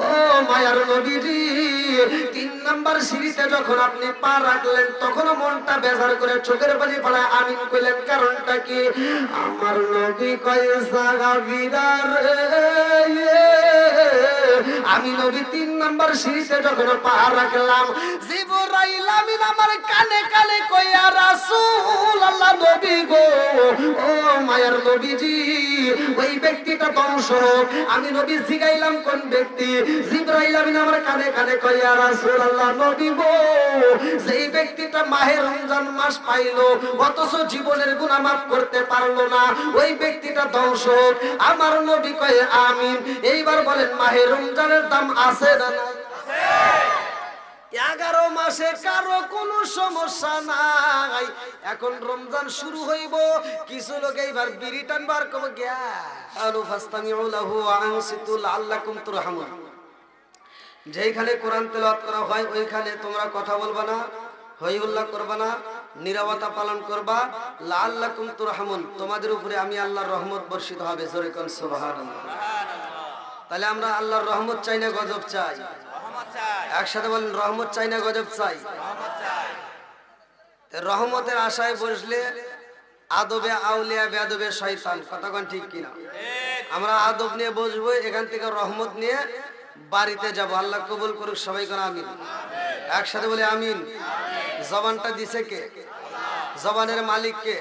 ও মায়ার নবীজি 3 নাম্বার সিঁড়িতে যখন আপনি পা রাখলেন তখন মনটা বেজার করে চোখের পানি পড়ায় আমিন কইলেন, কারণটা কি? আমার নবী কয় সাহাবীরা রে, আমি নবী 3 নাম্বার সিঁড়িতে যখন পা রাখলাম জিবরাইল আমিন আমার কানে কানে কইয়া রাসূলুল্লাহ নবী গো, ও মায়ার নবীজি ওই ব্যক্তিটা ধ্বংস হোক। আমি নবী জিগাইলাম কোন ব্যক্তি? জিবরাইল আমিন আমার কানে কানে কইয়া রাসূলুল্লাহ নবী গো, সেই ব্যক্তিটা মাহে রমজান মাস পাইলো অথচ জীবনের গুনাহ মাফ করতে পারলো না, ওই ব্যক্তিটা ধ্বংস হোক। আমার নবী কয় আমিন। এইবার বলেন মাহে রমজানের দাম আছে না নাই? 11 মাসে কারো কোনো সমস্যা নাই। এখন রমজান শুরু হইব, কিছু লোক এইবার বিড়ি টানবার কবে গিয়া আলু ফাস্তামিউ লাহু ওয়া আনসিতু লাআল্লাকুম তুরহামুন। যেখানে কোরআন তেলাওয়াত করা হয় ওইখানে তোমরা কথা বলবা না, হইহুল্লাহ করবা না, নীরবতা পালন করবা। লাআল্লাকুম তুরহামুন, তোমাদের উপরে আমি আল্লাহর রহমত বর্ষিত হবে। জোরে কোন সুবহানাল্লাহ। তাহলে আমরা আল্লাহর রহমত চাই না গজব চাই? একসাথে বলেন, রহমত চাই না গজব চাই? রহমতের আশায় বসলে আদবে আউলিয়া বেয়াদবে শয়তান। কথা কোন ঠিক কিনা? আমরা আদব নিয়ে বসবো, এখান থেকে রহমত নিয়ে বাড়িতে যাব। আল্লাহ কবুল করুক, সবাই কোন আমিন। একসাথে বলে আমিন। জবানটা দিছে কে? জবানের মালিক কে?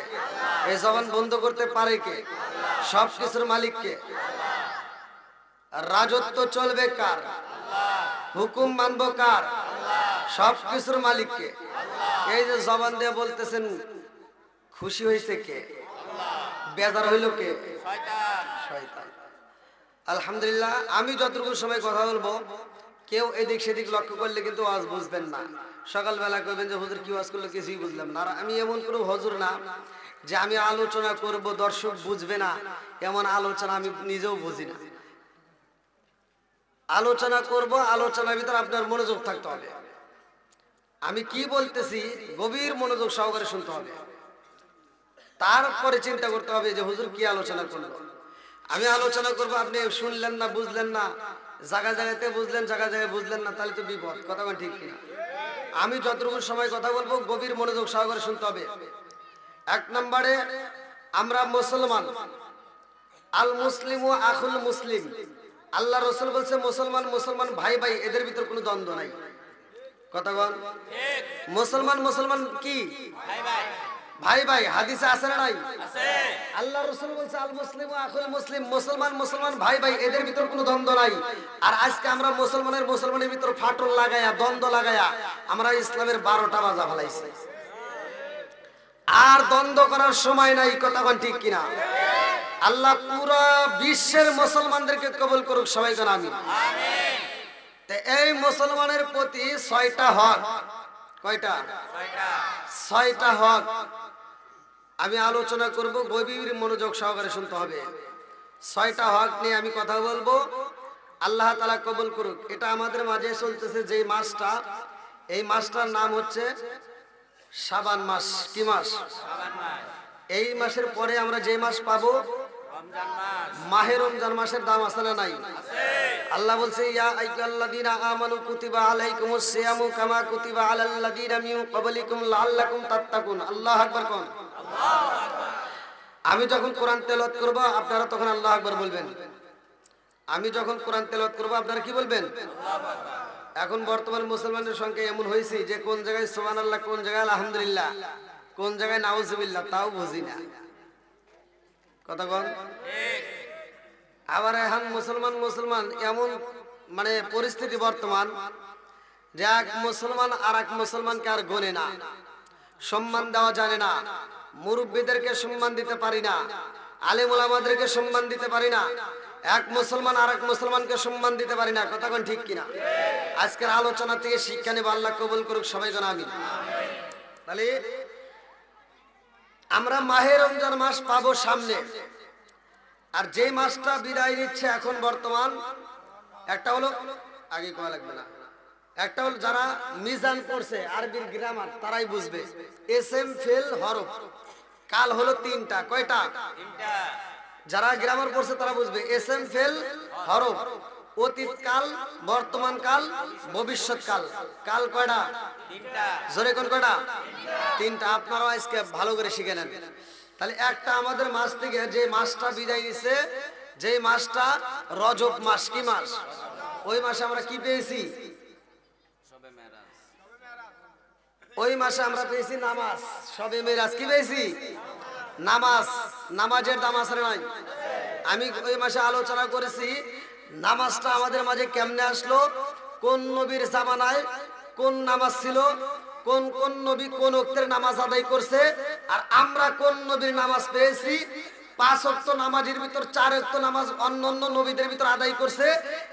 এই জবান বন্ধ করতে পারে কে? সব কিছুর মালিক কে? রাজত্ব চলবে কার? হুকুম মানবো কার? সব কিছুর মালিক কে? এই যে জবান দিয়ে বলতেছেন, খুশি হয়েছে কে? বেজার হইল কে? শয়তান। আলহামদুলিল্লাহ, আমি যতটুকু সময় কথা বলবো কেউ এদিক সেদিক লক্ষ্য করলে কিন্তু ওয়াজ বুঝবেন না। সকালবেলা কইবেন যে হুজুর কি ওয়াজ করলো কিছুই বুঝলাম না। আর আমি এমন কোনো হুজুর না যে আমি আলোচনা করব দর্শক বুঝবে না, এমন আলোচনা আমি নিজেও বুঝি না। আলোচনা করব, আলোচনার ভিতর আপনার মনোযোগ থাকতে হবে। আমি কি বলতেছি গভীর মনোযোগ সহকারে শুনতে হবে, তারপরে চিন্তা করতে হবে যে হুজুর কি আলোচনা করলো। আমি আলোচনা করব, আপনি শুনলেন না, বুঝলেন না, জায়গায় জায়গাতে বুঝলেন, জায়গায় জায়গায় বুঝলেন না, তাহলে তো বিপদ। কথা বলেন ঠিক কিনা? আমি যতটুকু সময় কথা বলবো গভীর মনোযোগ সহকারে শুনতে হবে। 1 নম্বরে আমরা মুসলমান, আল মুসলিমু আখুল মুসলিম। আল্লাহ রাসূল বলছে মুসলমান মুসলমান ভাই ভাই, এদের ভিতর কোনো দ্বন্দ্ব নাই। কথা বল ঠিক। মুসলমান মুসলমান কি? ভাই ভাই, ভাই ভাই। হাদিসে আছে না নাই? আছে। আল্লাহ রাসূল বলছে আল মুসলিমু আখুল মুসলিম, মুসলমান মুসলমান ভাই ভাই, এদের ভিতর কোনো দ্বন্দ্ব নাই। আর আজকে আমরা মুসলমানের ভিতর ফাটল লাগায়া, দ্বন্দ্ব লাগায়া আমরা ইসলামের 12টা বাজা ফেলাইছি। আর দ্বন্দ্ব করার সময় নাই। কথা কোন ঠিক কিনা? আল্লাহ পুরো বিশ্বের মুসলমানদেরকে কবুল করুক, সবাই যেন আমিন। আমিন। তে এই মুসলমানের প্রতি 6টা হক। কয়টা? 6টা হক আমি আলোচনা করব, গভীর মনোযোগ সহকারে শুনতে হবে। 6টা হক নিয়ে আমি কথা বলবো, আল্লাহ তাআলা কবুল করুক। এটা আমাদের মাঝে চলতেছে যে মাসটা, এই মাসটার নাম হচ্ছে শাবান মাস। কি মাস? শাবান মাস। এই মাসের পরে আমরা যে মাস পাবো রমজান মাস। মাহে রমজান মাসের দাম আছে না নাই? আছে। আল্লাহ বলছে ইয়া আইয়ুহাল্লাযীনা আমানু কুতিবা আলাইকুমুস সিয়ামু কামা কুতিবা আলাল্লাযীনা মিন ক্বাবলিকুম লাআল্লাকুম তাত্তাকুন। আল্লাহু আকবার কোন? আল্লাহু আকবার। আমি যখন কোরআন তেলাওয়াত করব আপনারা তখন আল্লাহু আকবার বলবেন। আমি যখন কোরআন তেলাওয়াত করব আপনারা কি বলবেন? আল্লাহু আকবার। এখন বর্তমান মুসলমানদের সংখ্যা এমন হয়েছে যে কোন জায়গায় সুবহানাল্লাহ, কোন জায়গায় আলহামদুলিল্লাহ, কোন জায়গায় নাউজুবিল্লাহ তাও বুঝি না। কথা বল ঠিক। আবার এখন মুসলমান এমন মানে পরিস্থিতি বর্তমান যে এক মুসলমান আর এক মুসলমানকে আর গোনে না, সম্মান দেওয়া জানে না, মুরব্বীদেরকে সম্মান দিতে পারি না, আলেম ওলামাদেরকে সম্মান দিতে পারি না, এক মুসলমান আর এক মুসলমানকে সম্মান দিতে পারি না। কথা কোন ঠিক কিনা? আজকের আলোচনা থেকে শিক্ষা নেব, আল্লাহ কবুল করুক, সবাই যেন আমিন। তাহলে আমরা মাহে রমজান মাস পাবো সামনে, আর যে মাসটা বিদায় নিচ্ছে এখন বর্তমান, একটা হলো আগে কোয়া লাগবে না, একটা হলো যারা মিজান পড়ছে আরবির গ্রামার তারাই বুঝবে, এসএম ফেল হরফ কাল হলো 3টা। কয়টা? 3টা। যারা গ্রামার পড়ছে তারা বুঝবে এসএম ফেল হরফ অতীতকাল, বর্তমান কাল, ভবিষ্যৎ কাল। কাল কয়টা? জোরে কোন কয়টা? তিনটা। আপনারাও আজকে ভালো করে শিখে নেন। তাহলে একটা আমাদের মাস থেকে যে মাসটা বিদায় নিছে, যে মাসটা রজব মাস, কি মাস? ওই মাসে আমরা কি পেয়েছি? ওই মাসে আমরা পেয়েছি নামাজ, শবে মেরাজ। কি পেয়েছি? নামাজ। নামাজের দাম আছে নাই? আমি ওই মাসে আলোচনা করেছি নামাজটা আমাদের মাঝে কেমনে আসলো, কোন নবীর জামানায় কোন নামাজ ছিল, কোন কোন নবী কোন ওয়াক্তের নামাজ আদায় করছে, আর আমরা কোন নবীর নামাজ পেয়েছি। 5 ওয়াক্ত নামাজের ভিতর 4 ওয়াক্ত নামাজ অন্যান্য নবীদের ভিতর আদায় করছে,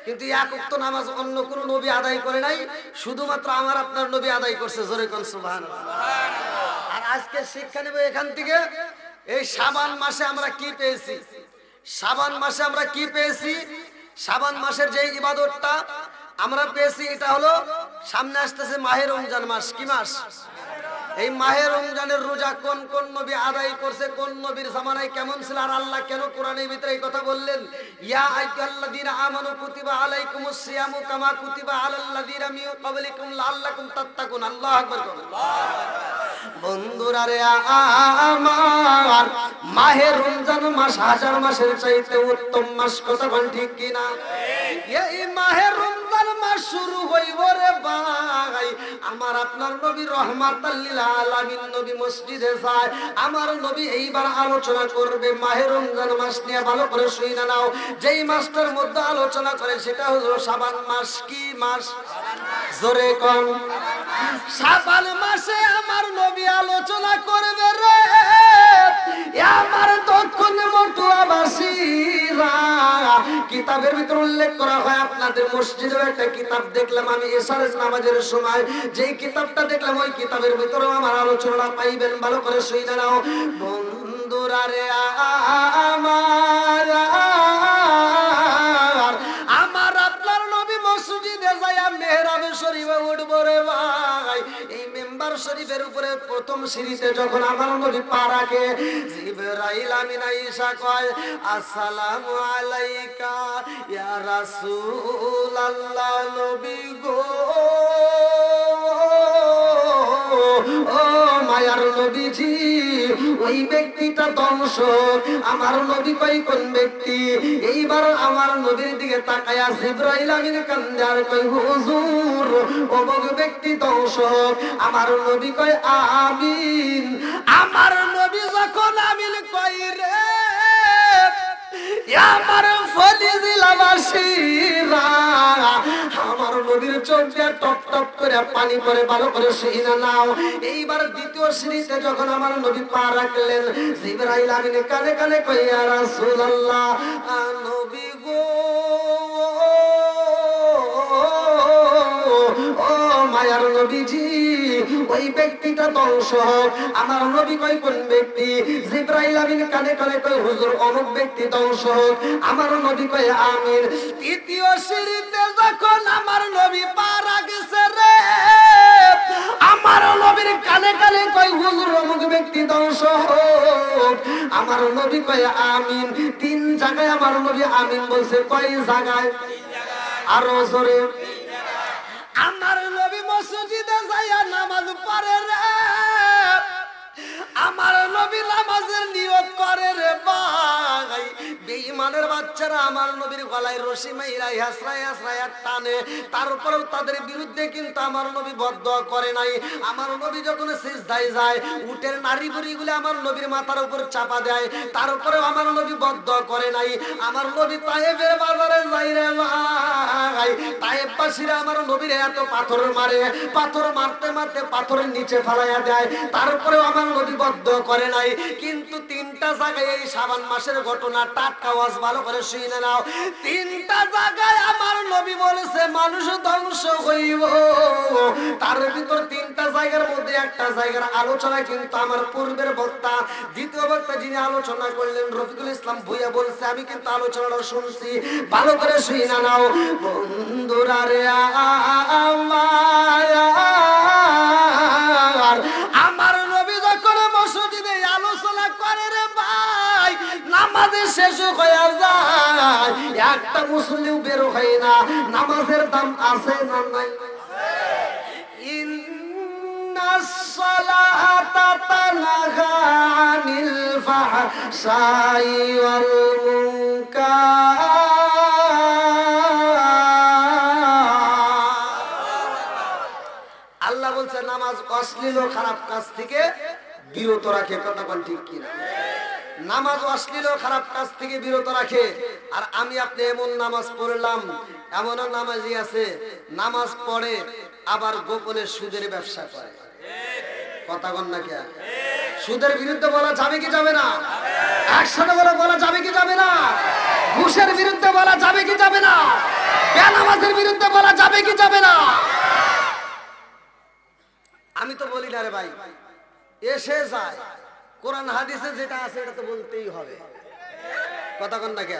কিন্তু 1 ওয়াক্ত নামাজ অন্য কোন নবী আদায় করে নাই, শুধুমাত্র আমার আপনার নবী আদায় করছে। জোরে কোন সুবহানাল্লাহ। আর আজকে শিক্ষা নেব এখান থেকে, এই শাবান মাসে আমরা কি পেয়েছি। শাবান মাসে আমরা কি পেয়েছি? শাবান মাসের যে ইবাদতটা আমরা পেয়েছি, এটা হলো সামনে আসতেছে মাহে রমজান মাস। কি মাস? এই মাহে রমজানের রোজা কোন কোন নবী আদায় করছে, কোন নবীর জামানায় কেমন ছিল, আর আল্লাহ কেন কোরআনের ভিতরে এই কথা বললেন, ইয়া আইয়ুহাল্লাযীনা আমানু কুতিবা আলাইকুমুস সিয়ামু কামা কুতিবা আলাল্লাযীনা মিন ক্বাবলিকুম লাআল্লাকুম তাত্তাকুন। আল্লাহু আকবার। বন্ধুরা রে আমার, মাহে রমজান মাস হাজার মাসের চাইতে উত্তম মাস। কথা বল ঠিক কিনা? এই মাহে রমজান মাস শুরু হইব রে ভাই, আমার আপনার নবী রহমাতাল লিল আলামিন নবী মসজিদে যায়। আমার নবী এইবার আলোচনা করবে মাহে রমজান মাস নিয়ে। ভালো করে শুনে নাও, যেই মাসটার মধ্যে আলোচনা করে সেটা হলো শাবান মাস। কি মাস? জোরে কোন? শাবান মাসে আমার নবী আলোচনা করবে রে আমার দক্ষিণ মটুয়াবাসীরা। কিতাবের ভিতর উল্লেখ করা হয়, আপনাদের মসজিদে একটা কিতাব দেখলাম আমি এশারের নামাজের সময়, যেই কিতাবটা দেখলাম ওই কিতাবের ভিতরে আমার আলোচনা পাইবেন। ভালো করে শুনে নাও বন্ধুরা রে আমার, আমার আপনার নবী মসজিদে যাইয়া মেহরাবে শরীফে উঠবো রে ভাই। এই মেম্বার শরীফের উপরে প্রথম সিঁড়িতে যখন আমার নবী পা রাখে, জিবরাইল আমিন আয়েশা কয়, আসসালামু আলাইকা ইয়া রাসূলুল্লাহ। নবী গো, ও মায়ার নবীজি, ওই ব্যক্তিটা দংশক। আমার নবী কই কোন ব্যক্তি? এইবার আমার নবীর দিকে তাকায়া জিবরাইল আমিন কান্দে আর কই, হুজুর অমুক ব্যক্তি দংশক। আমার নবী কয় আমিন। আমার নবী যখন আমিন কই রে আমার ফলিজিলাবাসীরা, আমার নবীর চোখ দিয়ে টপ টপ করে পানি পড়ে। ভালো করে শুনে নাও, এইবার দ্বিতীয় সিঁড়িতে যখন আমার নবী পা রাখলেন, জিবরাইল আমিন কানে কানে কই, ইয়া রাসূলুল্লাহ, নবী গো, ও মায়ার নবীজি, ওই ব্যক্তিটা দংশক। আমার নবী কই কোন ব্যক্তি? জিবরাইল আমিন কানে কানে কই, হুজুর অমুক ব্যক্তি দংশক। আমার নবী কই আমিন। তৃতীয় সিঁড়িতে যখন আমার নবী পা রাখছে রে, আমার নবীর কানে কানে কই, হুজুর অমুক ব্যক্তি দংশক। আমার নবী কই আমিন। 3 জায়গায় আমার নবী আমিন বলছে। কয় জায়গায়? আরো জোরে। আমার নবী মসজিদে যাইয়া নামাজ পড়ে রে, আমার নবী নামাজের নিয়ত করে রে ভাই। বেঈমানের বাচ্চারা আমার নবীর গলায় রশি মাইরাই হাসরায় হাসরায় টানে, তারপরেও তাদের বিরুদ্ধে কিন্তু আমার নবী বদদোয়া করে নাই। আমার নবী যখন সিজদায় যায়, উটের নারী বুড়িগুলো আমার নবীর মাথার উপর চাপা দেয়, তারপরেও আমার নবী বদদোয়া করে নাই। আমার নবী তায়েফের বাজারে যাই রে ভাই, তায়েফবাসীরা আমার নবীর এত পাথর মারে, পাথর মারতে মারতে পাথরের নিচে ফেলাইয়া দেয়, তারপরেও আমার নবী বদদোয়া করে নাই। কিন্তু 3টা জায়গায় এই শাবান মাসের ঘটনা, টাটকা ওয়াজ, ভালো করে শুনে নাও। 3টা জায়গায় আমার নবী বলেছে মানুষ ধ্বংস হইব। তার ভিতর 3টা জায়গার মধ্যে একটা জায়গার আলোচনা কিন্তু আমার পূর্বের বক্তা, দ্বিতীয় বক্তা যিনি আলোচনা করলেন রফিকুল ইসলাম ভুইয়া বলছে, আমি কিন্তু আলোচনাটা শুনছি। ভালো করে শুনে নাও বন্ধুরা রে আমার নবী যখন মসজিদে আলোচনা করে রে ভাই, নামাজের শেষ হয়ে যায়, একটা মুসলিম বের হয় না, নামাজের দাম আছে না নাই? ইন্নাস-সালাতা তানহা আনিল ফাহশাই ওয়াল মুনকার। আল্লাহ বলছে নামাজ অশ্লীল ও খারাপ কাজ থেকে বিরত রাখে। কথা বল ঠিক কিনা? নামাজ অশ্লীল ও খারাপ কাজ থেকে বিরত রাখে। আর আমি আপনি এমন নামাজ পড়লাম, এমন নামাজি আছে নামাজ পড়ে আবার গোপনে সুদের ব্যবসা করে। কথা বল না কে? সুদের বিরুদ্ধে বলা যাবে কি যাবে না? একসাথে বলা যাবে কি যাবে না? ঘুষের বিরুদ্ধে বলা যাবে কি যাবে না? বেনামাজের বিরুদ্ধে বলা যাবে কি যাবে না? আমি তো বলি না রে ভাই, এসে যায় কোরআন হাদিসে যেটা আছে এটা তো বলতেই হবে। কথা কন না কে?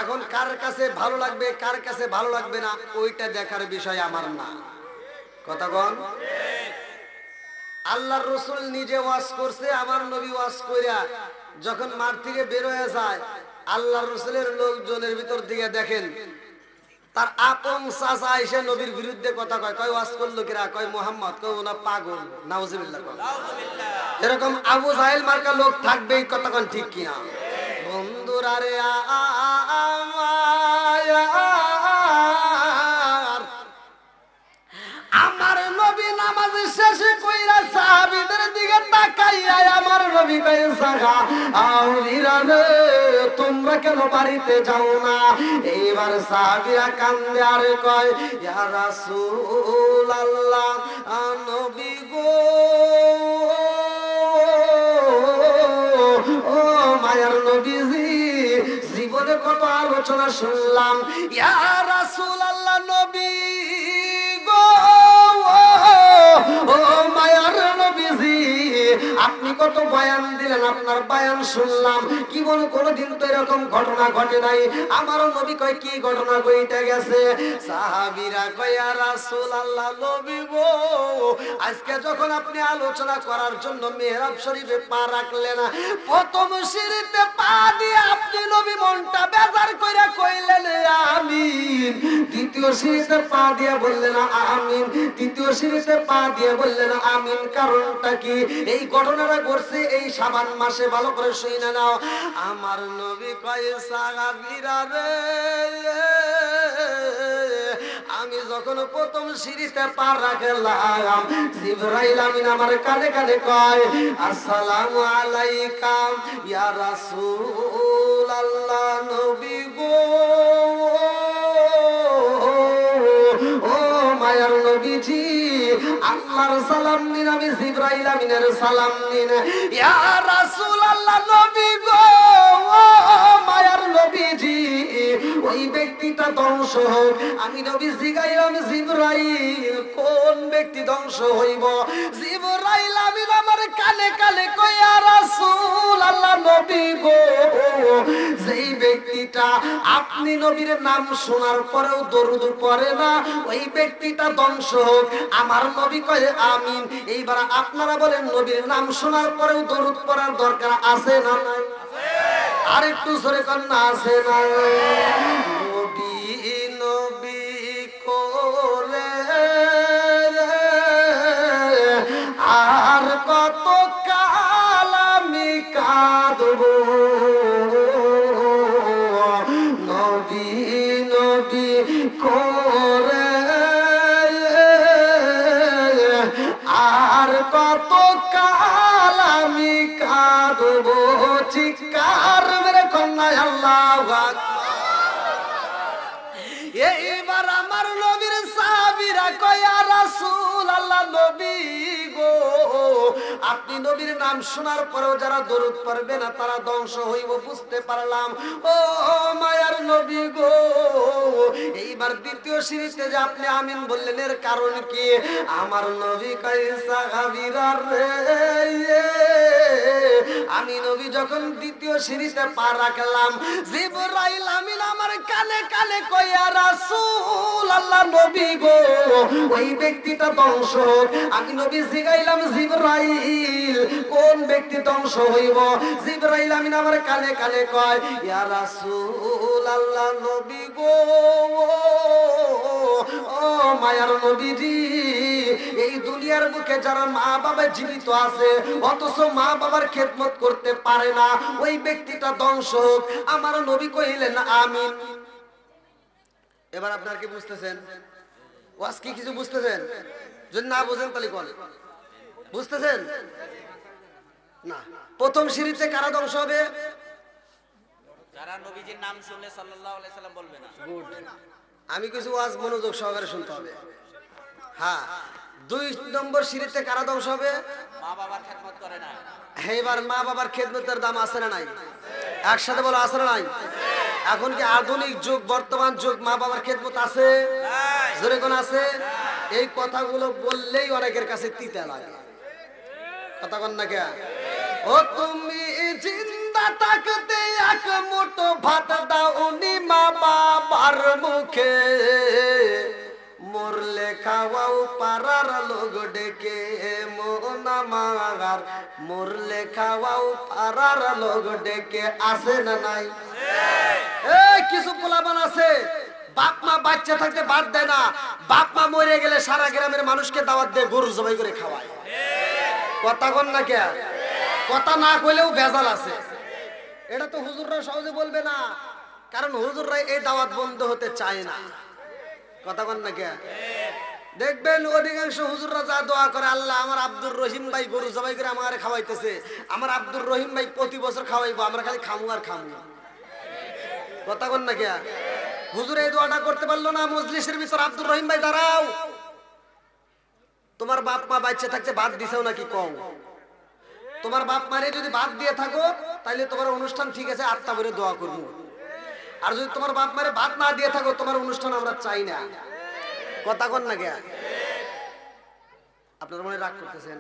এখন কার কাছে ভালো লাগবে কার কাছে ভালো লাগবে না ওইটা দেখার বিষয় আমার না। কথা কন। আল্লাহর রাসূল নিজে ওয়াজ করছে, আমার নবী ওয়াজ কইরা যখন মাঠ থেকে বের হয়ে যায়, আল্লাহর রাসূলের লোকজনের ভিতর দিকে দেখেন তার আপন চাচা এসে নবীর বিরুদ্ধে কথা কয়। কয় ওয়াজ করলো কিরা? কয় মুহাম্মদ, কয় ওনা পাগল। নাউজুবিল্লাহ। এরকম আবু জাহেল মার্কা লোক থাকবেই। কথা কন ঠিক কিনা? বন্ধুরা রে আমার নবী নামাজ শেষ কইরা সাহাবীদের দিকে তাকাইয়া আমার নবী কয় সাহা আউলিরা রে তোমরা কেন বাড়িতে যাও না? এইবার সাহাবীরা কান্দে আর কয় ইয়া রাসূলুল্লাহ, নবী গো, ও মায়ার নবীজি, জীবনে কত আলোচনা শুনলাম, ইয়া রাসূলুল্লাহ নবী গো, ও মায়ার নবীজি, আপনি কত বয়ান দিলেন, আপনার বয়ান শুনলাম, কি বল কোনদিন তো এরকম ঘটনা ঘটে নাই। আমার নবী কয় কি ঘটনা ঘটে গেছে? সাহাবীরা কয় ইয়া রাসূলুল্লাহ নবী গো, আজকে যখন আপনি আলোচনা করার জন্য মিহরাব শরীফে পা রাখলেন, প্রথম সিঁড়িতে পা দিয়ে আপনি নবী মনটা বেজার কইরা কইলেন আমিন, দ্বিতীয় সিঁড়িতে পা দিয়ে বললেন আমিন, তৃতীয় সিঁড়িতে পা দিয়ে বললেন আমিন। কারণটা কি? এই ঘটনাটা ঘটছে এই শাবান মাসে। ভালো করে শুনে নাও। আমার নবী কয় সাহাবীরা রে, আমি যখন প্রথম সিঁড়িতে পা রাখলাম, জিবরাইল আমিন আমার কানে কানে কয় আসসালামু আলাইকা ইয়া রাসূলুল্লাহ নবী গো, ও মায়ার নবীজি, আল্লাহর সালাম নিন, আমি জিবরাইল আমিনের সালাম নিন। ইয়া রাসূলুল্লাহ নবী গো, ও মায়ার নবীজি, ওই ব্যক্তিটা ধ্বংস হোক। আমি নবী জিগাইলাম জিবরাইল কোন ব্যক্তি ধ্বংস হইব? জিবরাইল আমিন আমার কানে কানে কয় ইয়া রাসূলুল্লাহ নবী গো, যেই ব্যক্তিটা আপনি নবীর নাম শোনার পরেও দরুদ পড়ে না ওই ব্যক্তিটা ধ্বংস হোক। আমার নবী কয় আমিন। এইবার আপনারা বলেন নবীর নাম শোনার পরেও দরুদ পড়ার দরকার আছে না নাই? আর একটু জোরে কর না, আছে না? নবী নবী করে আর কত কাল আমি কাঁদবো, নবী নবী করে আর কত কাল আমি কাঁদবো। চিৎকার মেরে কন্যা আল্লাহু আকবার। এইবার আমার নবীর সাহাবীরা কয় ইয়া রাসূলুল্লাহ নবী গো, আপনি নবীর নাম শোনার পরেও যারা দরুদ পড়বে না তারা ধ্বংস হইব, বুঝতে পারলাম। ও মায়ার নবী গো, এইবার দ্বিতীয় সিঁড়িতে যে আপনি আমিন বললেন এর কারণ কি? আমার নবী কয় সাহাবীরা রে, আমি নবী যখন দ্বিতীয় সিঁড়িতে পা রাখলাম, জিবরাইল আমিন আমার কানে কানে কয়, ইয়া রাসূল আল্লাহ নবী গো, ওই ব্যক্তিটা ধ্বংস হোক। আমি নবী জিগাইলাম, জিবরাইল কোন ব্যক্তি ধ্বংস হইব? জিবরাইল আমিন আমার কানে কানে কয়, ইয়া রাসূল আল্লাহ নবী গো, ও মায়ার নবীজি, এই দুনিয়ার বুকে যারা মা বাবা জীবিত আছে অথচ মা বাবার খেদমত করতে পারে না, ওই ব্যক্তিটা ধ্বংস হোক। আমার নবী কইলেন আমিন। এবার আপনারা কি বুঝতেছেন? ওয়াজ কি কিছু বুঝতেছেন? যদি না বুঝেন তাহলে বলেন, বুঝতেছেন না? প্রথম সিঁড়িতে কারা ধ্বংস হবে? যারা নবীজির নাম শুনলে সাল্লাল্লাহু আলাইহি সাল্লাম বলবে না। গুড। আমি কিছু ওয়াজ মনোযোগ সহকারে শুনতে হবে। হ্যাঁ, 2 নম্বর সিঁড়িতে কারা ধ্বংস হবে? মা বাবার খেদমত করে না। এইবার মা বাবার খেদমতের দাম আছে না নাই? একসাথে বলো, আছে না নাই? এখন কি আধুনিক যুগ, বর্তমান যুগ, মা বাবার খেদমত আছে? জোরে কোন আছে? এই কথাগুলো বললেই অনেকের কাছে তিতা লাগে। কথা কন না কে? ও তুমি জিন্দা থাকতে এক মুঠো ভাত দাও নি মা বাবার মুখে, মরলে খাওয়াও পাড়ার লোক ডেকে, মোনা মাগার মরলে খাওয়াও পাড়ার লোক ডেকে, আছে না নাই? এই কিছু পোলাপান আছে বাপ মা বাচ্চা থাকতে বাদ দেয় না, বাপ মা মরে গেলে সারা গ্রামের মানুষকে দাওয়াত দিয়ে গরু জবাই করে খাওয়ায়। কথা কন না কে? কথা না কইলেও ভেজাল আছে। এটা তো হুজুররা সহজে বলবে না, কারণ হুজুররা এই দাওয়াত বন্ধ হতে চায় না। কথা কন না কে? দেখবেন অধিকাংশ হুজুররা যা দোয়া করে, আল্লাহ আমার আব্দুর রহিম ভাই গরু জবাই করে আমারে খাওয়াইতেছে, আমার আব্দুর রহিম ভাই প্রতি বছর খাওয়াইবো, আমরা খালি খামু আর খামু। কথা কন না কে? হুজুর এই দোয়াটা করতে পারলো না, মজলিসের ভিতর আব্দুর রহিম ভাই দাঁড়াও, তোমার বাপ মা বাচ্চা থাকতে বাদ দিছেও নাকি কম? তোমার বাপ মারে যদি বাদ দিয়ে থাকো তাহলে তোমার অনুষ্ঠান ঠিক আছে, আত্মা ভরে দোয়া করবো। আর যদি তোমার বাপ মারে বাদ না দিয়ে থাকো, তোমার অনুষ্ঠান আমরা চাই না। কথা কন না কে? আপনার মনে রাগ করতেছেন?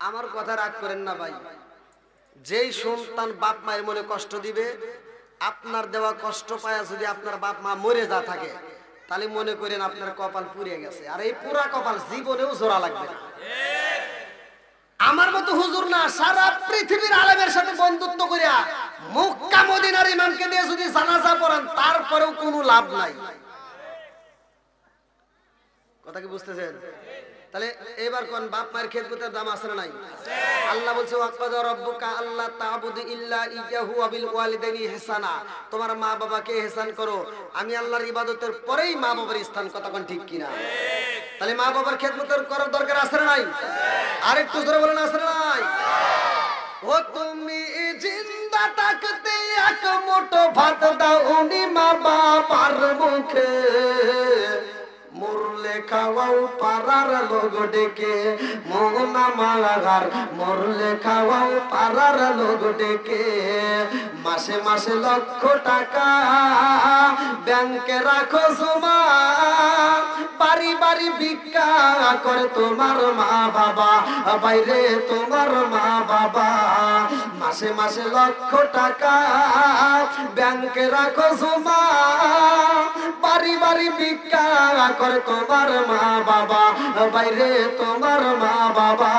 আমার কথা রাগ করেন না ভাই। যেই সন্তান বাপ মায়ের মনে কষ্ট দিবে, আপনার দেওয়া কষ্ট পায়া যদি আপনার বাপ মা মরে যা থাকে, তাহলে মনে করেন আপনার কপাল পুড়ে গেছে। আর এই পুরা কপাল জীবনেও জোড়া লাগবে না। আমার মতো হুজুর না, সারা পৃথিবীর আলেমের সাথে বন্ধুত্ব করিয়া মক্কা মদিনার ইমামকে দিয়ে যদি জানাজা পড়ান, তারপরেও কোনো লাভ নাই। কথা কি বুঝতেছেন? তাহলে এবার কোন বাপ মায়ের খেদমতের দাম আছে না নাই? আল্লাহ বলছে ওয়াকাদা রাব্বুকা আল্লা তা'বুদু ইল্লা ইয়্যাহু ওয়া বিল ওয়ালিদাইনি ইহসানা, তোমার মা বাবাকে ইহসান করো। আমি আল্লাহর ইবাদতের পরেই মা বাবার স্থান। কথা কোন ঠিক কিনা? তাহলে মা বাবার খেদমতের করার দরকার আছে না নাই? আরেকটু জোরে বলেন, আছে না নাই? ও তুমি জিন্দা থাকতে এক মুঠো ভাত দাও নি মা বাবার মুখে, মরলে খাওয়াও পাড়ার লোক ডেকে, মোনা মালাগার মরলে খাওয়াও পাড়ার লোক ডেকে, মাসে মাসে লক্ষ টাকা ব্যাংকে রাখো জমা, বাড়ি বাড়ি ভিক্ষা করে তোমার মা বাবা, বাইরে তোমার মা বাবা, মাসে মাসে লক্ষ টাকা ব্যাংকে রাখো জমা, বাড়ি বাড়ি ভিক্ষা করে তোমার মা বাবা, বাইরে তোমার মা বাবা।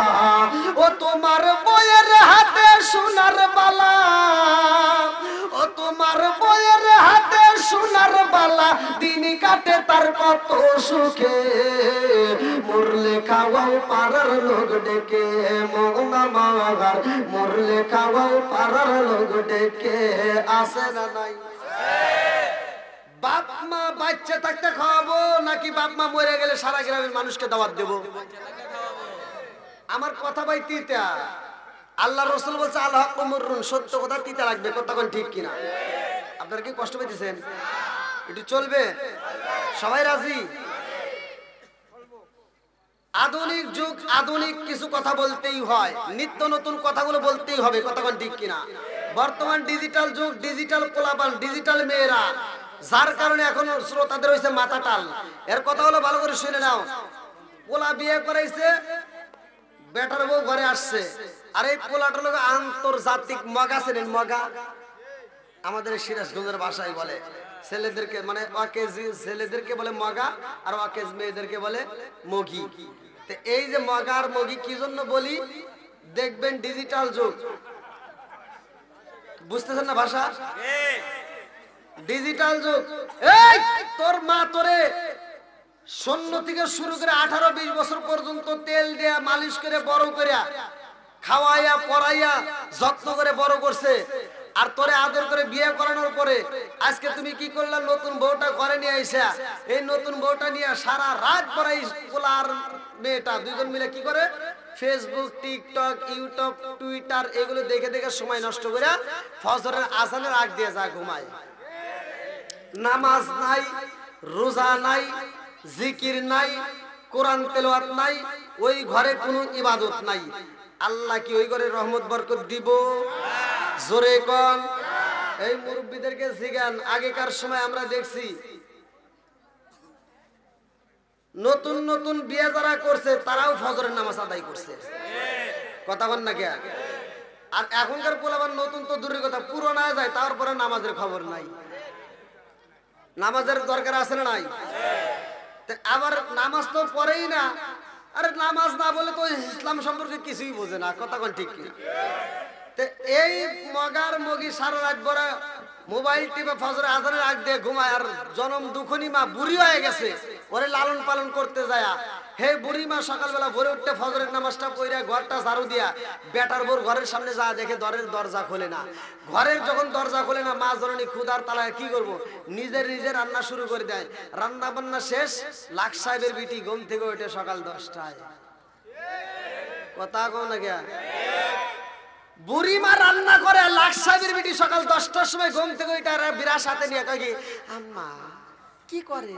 ও তোমার বইয়ের হাতে সোনার বালা, ও তোমার বইয়ের হাতে সোনার বালা, দিন কাটে তার কত সুখে, মরলে খাওয়াও পাড়ার লোক ডেকে, মোনা মাগার মরলে খাওয়াও পাড়ার লোক ডেকে, আছে না নাই? বাপ মা বাচ্চা থাকতে খাওয়াবো নাকি বাপ মা মরে গেলে সারা গ্রামের মানুষকে দাওয়াত দেবো? আমার কথা ভাই তিতা। আল্লাহ রাসূল বলছে আল হক মুররুন, সত্য কথা তিতা লাগবে। কথা কোন ঠিক কিনা? আপনারা কি কষ্ট পাইতেছেন? একটু চলবে? সবাই রাজি? আধুনিক যুগ, আধুনিক কিছু কথা বলতেই হয়, নিত্য নতুন কথাগুলো বলতেই হবে। কথা কোন ঠিক কিনা? বর্তমান ডিজিটাল যুগ, ডিজিটাল পোলাপান, ডিজিটাল মেয়েরা, যার কারণে এখন শ্রোতাদের হয়েছে মাথা টাল। এর কথা হলো ভালো করে শুনে নাও। পোলা বিয়ে করাইছে, বেটার বউ ঘরে আসছে, আর এই পোলাটা লোক আন্তর্জাতিক মগা চেনেন? মগা আমাদের সিরাজগঞ্জের ভাষায় বলে ছেলেদেরকে, মানে ওয়াকেজি ছেলেদেরকে বলে মগা, আর ওয়াকেজ মেয়েদেরকে বলে মগি। তো এই যে মগা আর মগি কি জন্য বলি, দেখবেন ডিজিটাল যুগ, বুঝতেছেন না ভাষা? ডিজিটাল যুগ। এই তোর মা তোরে শূন্য থেকে শুরু করে 18-20 বছর পর্যন্ত তেল দেয়া মালিশ করে বড় করে খাওয়াইয়া পড়াইয়া যত্ন করে বড় করছে, আর তোরে আদর করে বিয়ে করানোর পরে আজকে তুমি কি করলা, নতুন বউটা ঘরে নিয়ে আইসা এই নতুন বউটা নিয়ে সারা রাত পড়াই পোলার মেয়েটা দুইজন মিলে কি করে, ফেসবুক, টিকটক, ইউটিউব, টুইটার এগুলো দেখে দেখে সময় নষ্ট করে ফজরের আজানের আগ দিয়ে যা ঘুমায়। নামাজ নাই, রোজা নাই, জিকির নাই, কোরআন তেলাওয়াত নাই, ওই ঘরে কোনো ইবাদত নাই। আল্লাহ কি ওই ঘরে রহমত বরকত দিব? জোরে কোন। এই মুরব্বীদেরকে জিজ্ঞান, আগেকার সময় আমরা দেখছি নতুন নতুন বিয়ে যারা করছে তারাও ফজরের নামাজ আদায় করছে, কথা বল না কে? আর এখনকার পোলাপান নতুন তো দূরের কথা, পুরোনো যায় তারপরে নামাজের খবর নাই। নামাজের দরকার আছে না নাই? আবার নামাজ তো পড়েই না। আরে নামাজ না বলে তো ইসলাম সম্পর্কে কিছুই বোঝে না, কথা কোন ঠিক কি? এই মগার মগি সারা রাত ভরা মোবাইল টিপে ফজর আজানের আগ দিয়ে ঘুমায়, আর জনম দুখনি মা বুড়ি হয়ে গেছে, ওরে লালন পালন করতে যায়। হে বুড়ি মা সকালবেলা ভোরে উঠতে ফজরের নামাজটা পড়ে ঘরটা ঝাড়ু দিয়া বেটার বোর ঘরের সামনে যা দেখে ঘরের দরজা খোলে না। ঘরের যখন দরজা খোলে না, মা জননী ক্ষুধার তালায় কি করব, নিজে রান্না শুরু করে দেয়। রান্না বান্না শেষ, লাখ সাহেবের বিটি ঘুম থেকে ওঠে সকাল 10টায়, কথা কও না কে? বুড়িমা রান্না করে, লাখ সাহেবের বিটি সকাল 10টার সময় ঘুম থেকে ওইটা বিরাট সাথে নিয়ে কয় কি, আম্মা কি করে?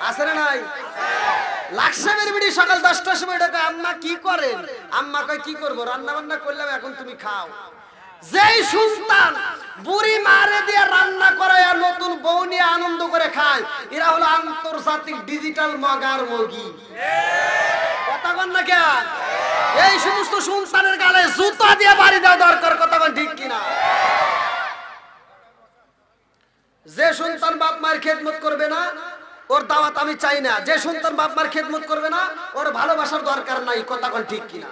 আছে না নাই? লাখ সাহেবের বিটি সকাল 10টার সময় এটা কয়, আম্মা কি করেন? আম্মা কয় কি করবো, রান্না বান্না করলাম, এখন তুমি খাও। যেই সন্তান বুড়ি মারে দিয়ে রান্না করায় আর নতুন বউ নিয়ে আনন্দ করে খায়, এরা হলো আন্তর্জাতিক ডিজিটাল মগার মগি, কথা বল না কে? এই সমস্ত সন্তানের গালে জুতা দিয়ে বাড়ি দেওয়া দরকার, কথা বল ঠিক কিনা? যে সন্তান বাপ মায়ের খেদমত করবে না ওর দাওয়াত আমি চাই না, যে সন্তান বাপ মায়ের খেদমত করবে না ওর ভালোবাসার দরকার নাই, কথা বল ঠিক কিনা?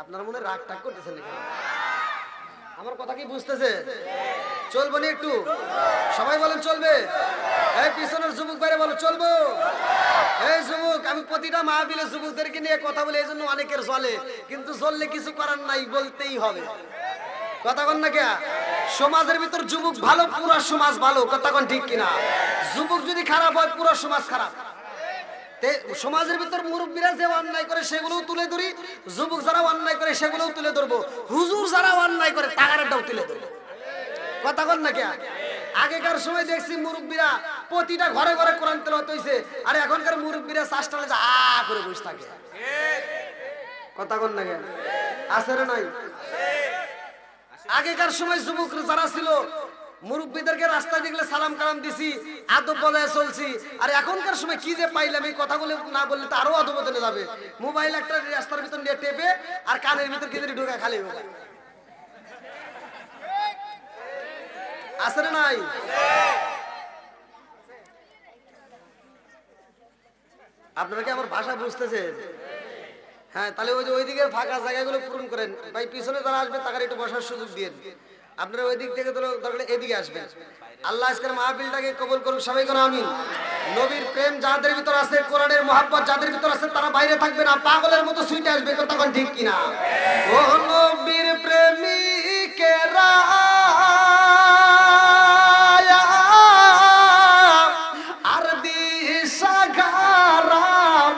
আপনার মনে রাগ টাগ করতেছেন নাকি? আমার কথা কি বুঝতেছে? চলবো না একটু? সবাই বলেন চলবে। এই পিছনের যুবক বাইরে বলো চলবো। এই যুবক, আমি প্রতিটা মাহফিলে যুবকদেরকে নিয়ে কথা বলি, এই জন্য অনেকের চলে, কিন্তু চললে কিছু করার নাই, বলতেই হবে, কথা কন না কে? সমাজের ভিতর যুবক ভালো, পুরো সমাজ ভালো, কথা কন ঠিক কিনা? যুবক যদি খারাপ হয় পুরো সমাজ খারাপ। সমাজের ভিতর মুরব্বীরা যে অন্যায় করে সেগুলোও তুলে ধরি, যুবক যারা অন্যায় করে সেগুলোও তুলে ধরবো, হুজুর যারা অন্যায় করে তাগারটাও তুলে ধরবো, কথা বল না কে? আগেকার সময় দেখছি মুরব্বীরা প্রতিটা ঘরে ঘরে কোরআন তেলাওয়াত হইছে, আর এখনকার মুরব্বীরা চাষটালে আ করে বসে থাকে, কথা বল না কে? আছে না নাই? আগেকার সময় যুবক যারা ছিল মুরব্বীদেরকে রাস্তা দেখলে সালাম কালাম দিছি, আদব বজায় চলছি, আর এখনকার সময় কি যে পাইলাম, এই কথাগুলো না বললে তো আরো আদব বদলে যাবে। মোবাইল একটা রাস্তার ভিতর নিয়ে টেপে আর কানের ভিতর কি ঢোকা খালি হবে, আছে না নাই? আপনারা কি আমার ভাষা বুঝতেছেন? হ্যাঁ, তাহলে ওই যে ওইদিকের ফাঁকা জায়গাগুলো পূরণ করেন ভাই, পিছনে যারা আসবে তাকে একটু বসার সুযোগ দিন। আপনারা ওই দিক থেকে দরকার এদিকে আসবেন। আল্লাহ আজকের মাহফিলটাকে কবুল করুন, সবাই করুন আমিন। নবীর প্রেম যাদের ভিতর আছে, কোরআনের মহব্বত যাদের ভিতর আছে, তারা বাইরে থাকবে না, পাগলের মতো ছুটে আসবে, তখন ঠিক কিনা? ও নবীর প্রেমিকেরা আর দিশাগারা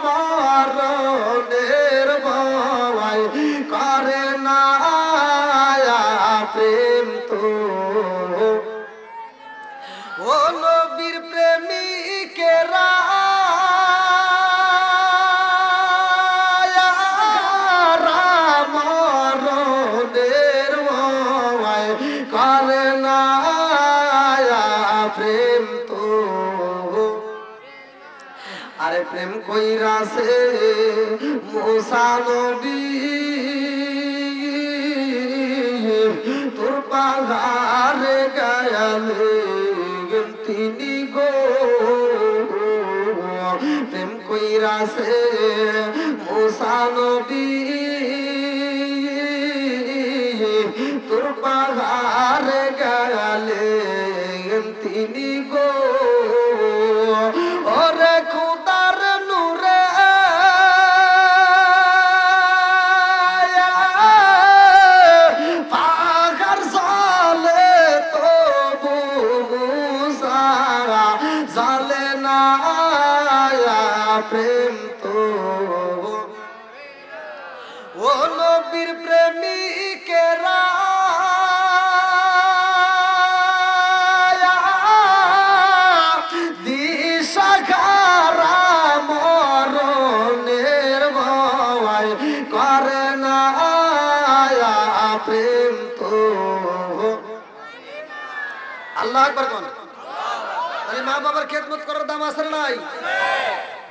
মরণের ভয় করে না প্রেম তো। ও নবীর প্রেমিকেরা কইরাছে মুসা নবী তোর পাহাড়ে গায়ালে তিনি গো প্রেম কইরাছে মুসা নবী তোর পাহাড়ে গায়ালে তিনি গো ওরে খুদার নূরে পাহাড় জালে তবু সারা জালে না প্রেম তো ও নবীর প্রেমিকেরা আল্লাহু আকবার কোন তাহলে মা বাবার খেদমত করার দাম আছে নাই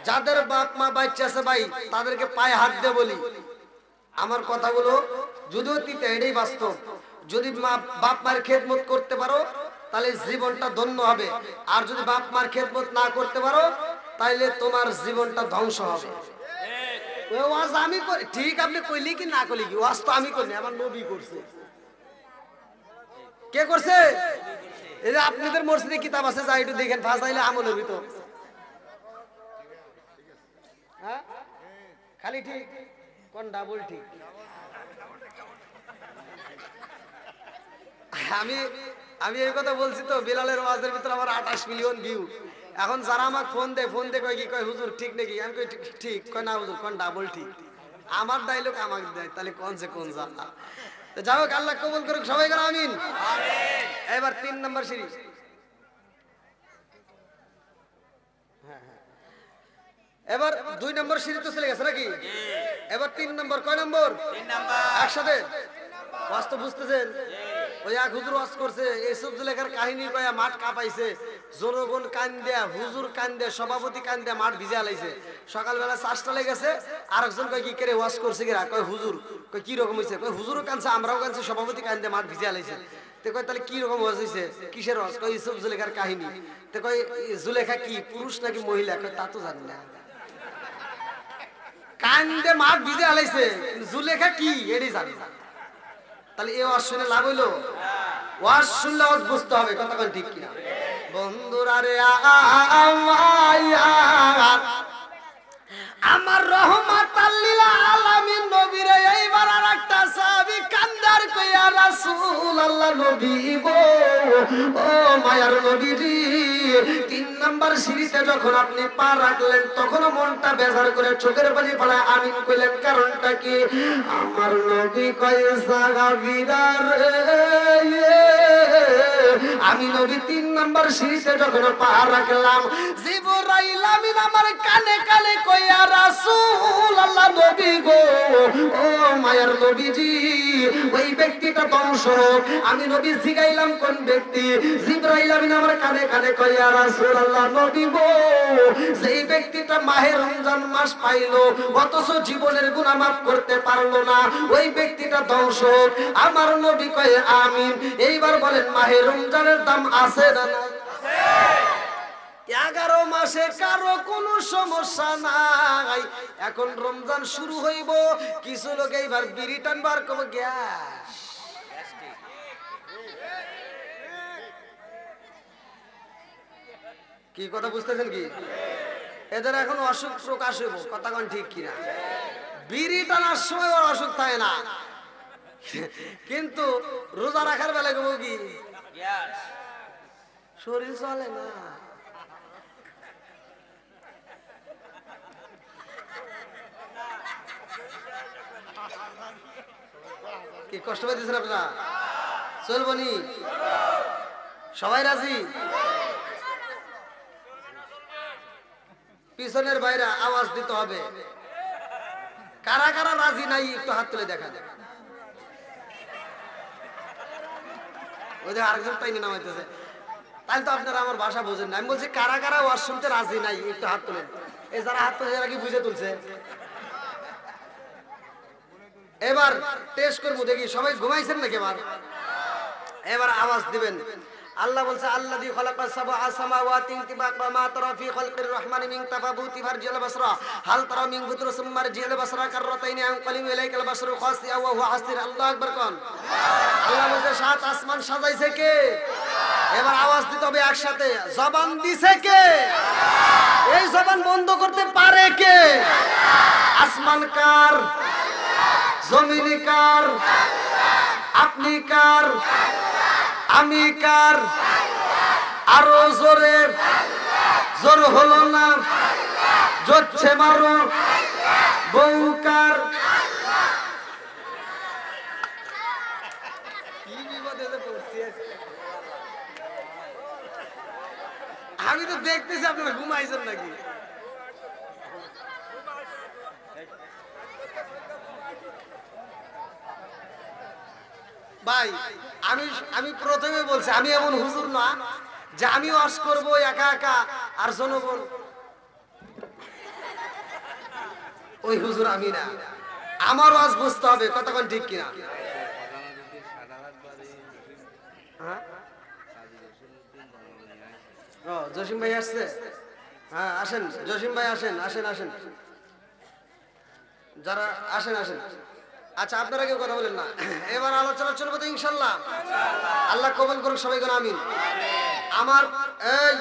যাদের বাপ মা বাচ্চা আছে ভাই তাদেরকে পায়ে হাত দিয়ে বলি আমার কথাগুলো যদিও তিতে এটাই বাস্তব যদি বাপ মার খেদমত করতে পারো তাহলে জীবনটা ধন্য হবে আর যদি বাপ মার খেদমত না করতে পারো তাহলে তোমার জীবনটা ধ্বংস হবে ওই ওয়াজ আমি করি ঠিক আপনি কইলি কি না কইলি কি ওয়াজ তো আমি করি আমার নবী করছে কে করছে এই যে আপনাদের মসজিদে কিতাব আছে যা একটু দেখেন ফাজাইলে আমলের ভিতর হ্যাঁ খালি ঠিক কোন ডাবল ঠিক আমি আমি এই কথা বলছি তো বিলালের ওয়াজের ভিতর আমার 28 মিলিয়ন ভিউ এখন যারা আমাকে ফোন দেয় কয় কি কয় হুজুর ঠিক নাকি আমি কই ঠিক কয় না হুজুর কোন ডাবল ঠিক আমার ডায়লগ আমাকে দেয় তাহলে কোন সে কোন জানা তো যাও আল্লাহ কবুল করুক সবাই করে আমিন আমিন এবার 3 নম্বর সিঁড়ি এবার 2 নম্বর সিঁড়ি তো চলে গেছে নাকি এবার 3 নম্বর কয় নম্বর 3 নম্বর একসাথে বাস্তব বুঝতেছেন ওই এক হুজুর ওয়াজ করছে এইসব লেখার কাহিনী কয়া মাঠ কাঁপাইছে জনগণ কান দেয়া হুজুর কান দেয়া সভাপতি কান দেয়া মাঠ ভিজে আলাইছে সকালবেলা 4টা লেগেছে আরেকজন কয় কি করে ওয়াজ করছে কিরা কয় হুজুর কয় কি রকম হইছে কয় হুজুরও কানছে আমরাও কানছি সভাপতি কান দেয়া মাঠ ভিজে আলাইছে তে কয় তাহলে কি রকম ওয়াজ হইছে কিসের ওয়াজ কয় এইসব লেখার কাহিনী তে কয় জুলেখা কি পুরুষ নাকি মহিলা কয় তা তো জানি না কান দিয়ে মাঠ ভিজে আলাইছে জুলেখা কি এডি জানি না তাহলে এই ওয়াজ শুনে লাভ হইলো ওয়াজ শুনলে ওয়াজ বুঝতে হবে কথা কোন ঠিক কিনা বন্ধুরা রে আমার রহমাতাল লিল আলামিন নবীরে এইবার আরেকটা সাহাবী কান্দার কইয়া রাসূলুল্লাহ নবী গো ও মায়ার নবীজি 3 নাম্বার সিঁড়িতে যখন আপনি পা রাখলেন তখন মনটা বেজার করে চোখের পানি ফেলায় আমিন কইলেন কারণটা কি আমার নবী কয় সাহাবীরা রে আমি নবী 3 নাম্বার সিঁড়িতে যখন পা রাখলাম জিবরাইল আমিন আমার কানে কানে কইয়া রাসূলুল্লাহ নবী গো ও মায়ার নবীজি ওই ব্যক্তিটা ধ্বংস আমি নবী জিগাইলাম কোন ব্যক্তি জিবরাইল আমিন আমার কানে কানে কইয়া রাসূলুল্লাহ নবী গো সেই ব্যক্তিটা মাহে রমজান মাস পাইলো অথচ জীবনের গুনাহ মাফ করতে পারলো না ওই ব্যক্তিটা ধ্বংস আমার নবী কয় আমিন এইবার বলেন মাহে রমজানের দাম আছে না আছে 11 মাসে কারো কোনো সমস্যা নাই এখন রমজান শুরু হইব কিছু লোক এইবার বিড়ি টানবার কবে গ্যাস কি কথা বুঝতেছেন কি এদের এখন অসুখ প্রকাশ হইব কথা কোন ঠিক কিনা বিড়ি টানার সময় ওর অসুখ থাকে না কিন্তু রোজা রাখার বেলায় কবে কি গ্যাস শরীর চলে না কি কষ্ট পাইতেছেন আপনারা চলবো নি সবাই রাজি পিছনের বাইরে আওয়াজ দিতে হবে কারা কারা রাজি নাই একটু হাত তুলে দেখা যায় ওদের আরেকজন টাইনে নামাইতেছে তাহলে তো আপনারা আমার ভাষা বোঝেন না আমি বলছি কারা কারা ওয়াজ শুনতে রাজি নাই একটু হাত তুলেন এই যারা হাত তুলছে এরা কি বুঝে তুলছে? এবার টেস্ট করবো দেখি সবাই ঘুমাইছেন নাকি? এবার আওয়াজ দিবেন। আল্লাহ বলছে আল্লাযী খালাকাস সাবআ সামাওয়াতিন তিবাকা মা তারা ফি খালকির রহমানি মিন তাফাবুতি ফারজিল বাসরা হাল তারা মিন ফুতুর সুম্মার জিল বাসরা কাররাতাইনি আনকালিম ইলাইকাল বাসরু খাসিয়া ওয়া হুয়া হাসির। আল্লাহু আকবার কোন। আল্লাহ বলছে সাত আসমান সাজাইছে কে? এবার আওয়াজ দিতে হবে একসাথে। জবান দিছে কে? এই জবান বন্ধ করতে পারে কে? আসমান কার? জমিন কার? আপনি কার? আমি কার? আরো জোরে। জোর হলো না, জোরছে মারো। বউ কার? কি বিপদে যে পড়ছি আমি তো দেখতেছি আপনারা ঘুমাইছেন নাকি? ভাই আমি প্রথমে বলছি আমি এমন হুজুর না যে আমি ওয়াজ করব একা একা আর জনগণ ওই হুজুর আমি না। আমার ওয়াজ বুঝতে হবে, কথা কোন ঠিক কিনা? জসিম ভাই আসছে? হ্যাঁ আসেন জসিম ভাই, আসেন আসেন আসেন, যারা আসেন আসেন। আচ্ছা আপনারা কেউ কথা বলেন না, এবার আলোচনা চলবে তো ইনশাল্লাহ। আল্লাহ কবুল করুক সবাই কোন আমিন। আমার এই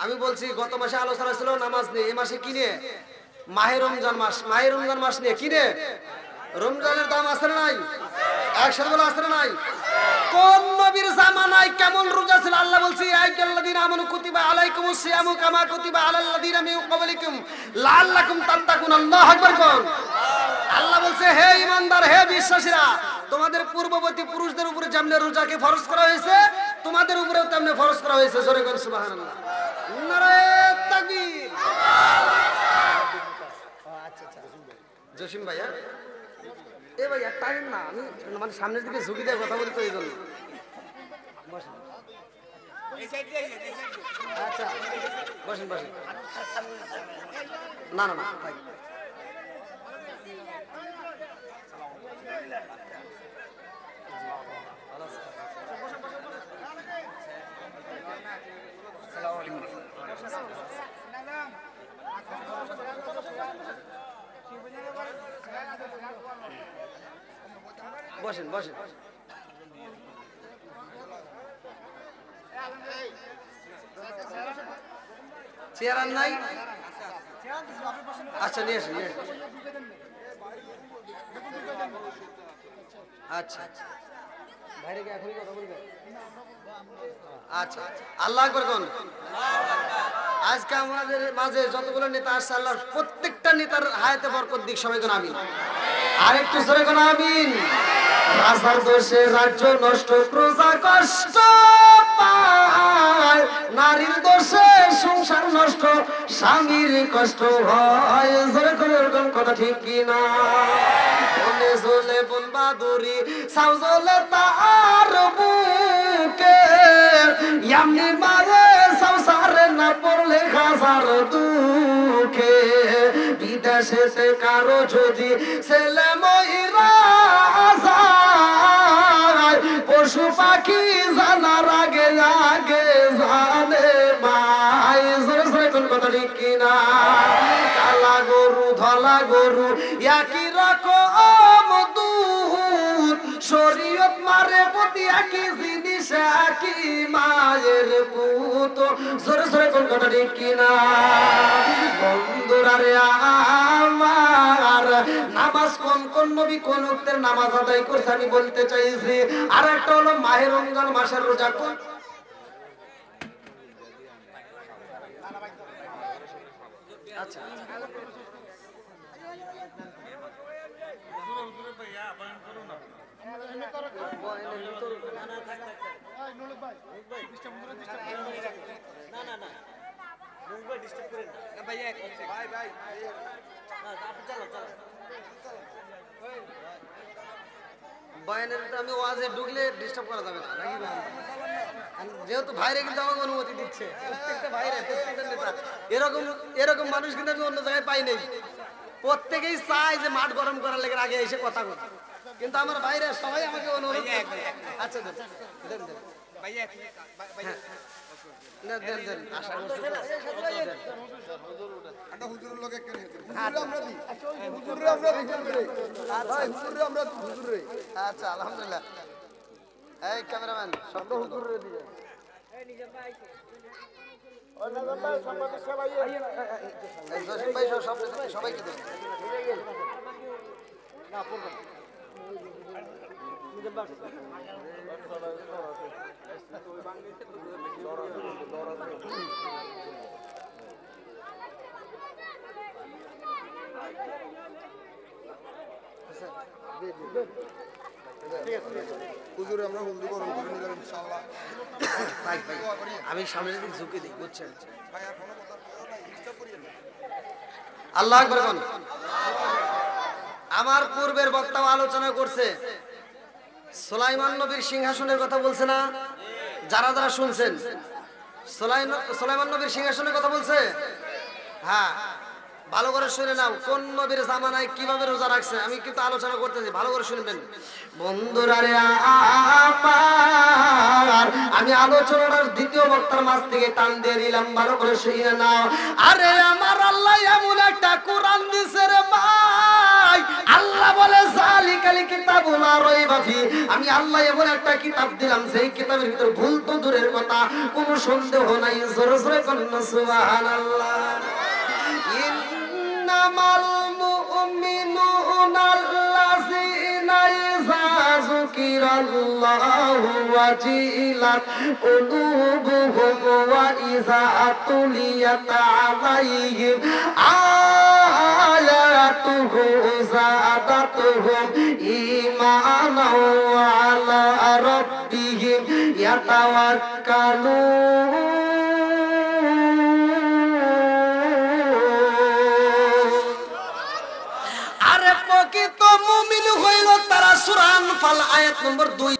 আমি বলছি গত মাসে আলোচনা ছিল নামাজ নিয়ে, এই মাসে কি নিয়ে? মাহে রমজান মাস। মাহে রমজান মাস নিয়ে কি নিয়ে? রমজানের দাম আছে না নাই? একসাথে বলে আছে না নাই? কোন নবীর জামানায় কেমন রোজা ছিল? আল্লাহ বলছে আইয়াল্লাযীনা আমানু কুতিবা আলাইকুমুস সিয়ামু কামা কুতিবা আলাল লাযীনা মিন ক্বাবলিকুম লাআল্লাকুম তাত্তাকুন। আল্লাহু আকবার কোন। আল্লাহ বলছে হে ঈমানদার, হে বিশ্বাসীরা, তোমাদের পূর্ববর্তী পুরুষদের উপরে যেমন রোজাকে ফরজ করা হয়েছে তোমাদের উপরেও তেমনি ফরজ করা হয়েছে। জোরে কোন সুবহানাল্লাহ। নারায়ে তাকবীর। আচ্ছা আচ্ছা জসিম ভাই, এ ভাই একটা টাইম না, আমি মানে সামনের দিকে ঝুঁকি দিয়ে কথা বলি তো এই জন্য। আচ্ছা বসেন বসেন। না না না ভাই বসেন বসেন। চেয়ার আর নাই? আচ্ছা নিয়ে আসেন নিয়ে আসেন। আচ্ছা ভাইরে কি এখনই কথা বলবে? আচ্ছা আল্লাহ আকবার কোন। আজকে আমাদের মাঝে যতগুলো নেতা আসছে আল্লাহ প্রত্যেকটা নেতার হায়াতে বরকত দিক, সবাই কোন আমিন। আরেকটু জোরে কোন আমিন। রাজার দোষে রাজ্য নষ্ট, প্রজা কষ্ট পায়, নারীর দোষে সংসার নষ্ট, স্বামীর কষ্ট হয়। জোরে কোন কথা ঠিক কিনা? বনে ঝোলে বন বাদুরি সাউ ঝোলে তার বুকে, এমনি মারে সংসারে না পড়লে হাজার দুঃখে। বিদেশেতে কারো যদি ছেলে মহিলা যায়, পশু পাখি জানার আগে আগে জানে মাই। জোরে জোরে কোন কথা ঠিক কিনা? কালা গরু ধলা গরু একই রকম দুধ, শরীয়ত মারে প্রতি একই জিনিস একই মায়ের পুত। জোরে জোরে কোন কথা ঠিক কিনা? বন্ধুরা রে আমার, নামাজ কোন কোন নবী কোন ওয়াক্তের নামাজ আদায় করছে আমি বলতে চাইছি। আর একটা হলো মাহে রমজান মাসের রোজা কোন। আচ্ছা বয়ানের আমি ওয়াজে ঢুকলে ডিস্টার্ব করা যাবে না নাকি? যেহেতু ভাইরে কিন্তু আমাকে অনুমতি দিচ্ছে, প্রত্যেকটা ভাইরে, প্রত্যেকটা নেতা এরকম এরকম মানুষ কিন্তু আমি অন্য জায়গায় পাই নাই। প্রত্যেকেই চায় যে মাঠ গরম করার লেগে আগে এসে কথা বলে, কিন্তু আমার ভাইরা সবাই আমাকে অনুরোধ করে। আচ্ছা দেন দেন দেন ভাইয়া, না দেন দেন, আশা করছি আমরা হুজুরের লগে কেন আমরা দিই হুজুরে আমরা দিই ভাই হুজুরে আমরা হুজুরে। আচ্ছা আলহামদুলিল্লাহ। এই ক্যামেরাম্যান শব্দ হুজুরে দিয়ে সবাইকে দেন। হুজুরে আমরা হুজুরি গরম করে নিলাম ইনশাআল্লাহ। ভাই ভাই আমি সামনের দিকে ঝুঁকে দিই, বুঝছেন? ভাই আর কোনো কথা নাই, ডিস্টার্ব করিয়েন না। আল্লাহ আকবার বলুন। আমার পূর্বের বক্তাও আলোচনা করছে, সুলাইমান নবীর সিংহাসনের কথা বলছে না? যারা যারা শুনছেন, সুলাইমান নবীর সিংহাসনের কথা বলছে। হ্যাঁ, ভালো করে শুনে নাও, কোন নবীর জামানায় কিভাবে রোজা রাখছে আমি কিন্তু আলোচনা করতেছি, ভালো করে শুনবেন বন্ধুরা রে আমার। আমি আলোচনার দ্বিতীয় বক্তার মাঝ থেকে টান দিয়ে নিলাম, ভালো করে শুনে নাও। আরে আমার আল্লাহ এমন একটা কোরআন দিছে রে ভাই, আল্লাহ বলে যালিকাল কিতাবু লা রাইবা ফি। আমি আল্লাহ এমন একটা কিতাব দিলাম, সেই কিতাবের ভিতর ভুল তো দূরের কথা, কোনো সন্দেহ নাই। জোরে জোরে বলুন সুবহানাল্লাহ। ইন্নামাল মুমিনুনা আল্লাযীনা ইযা যুকিরাল্লাহু ওয়াজিলাত কুলুবুহুম ওয়া ইযা তুলিয়াত আলাইহিম আয়াতুহু যাদাতুহুম ঈমানাও ওয়া আলা রাব্বিহিম ইয়াতাওয়াক্কালুন। আরে প্রকৃত মুমিন হইল তারা সূরা আনফাল আয়াত নম্বর 2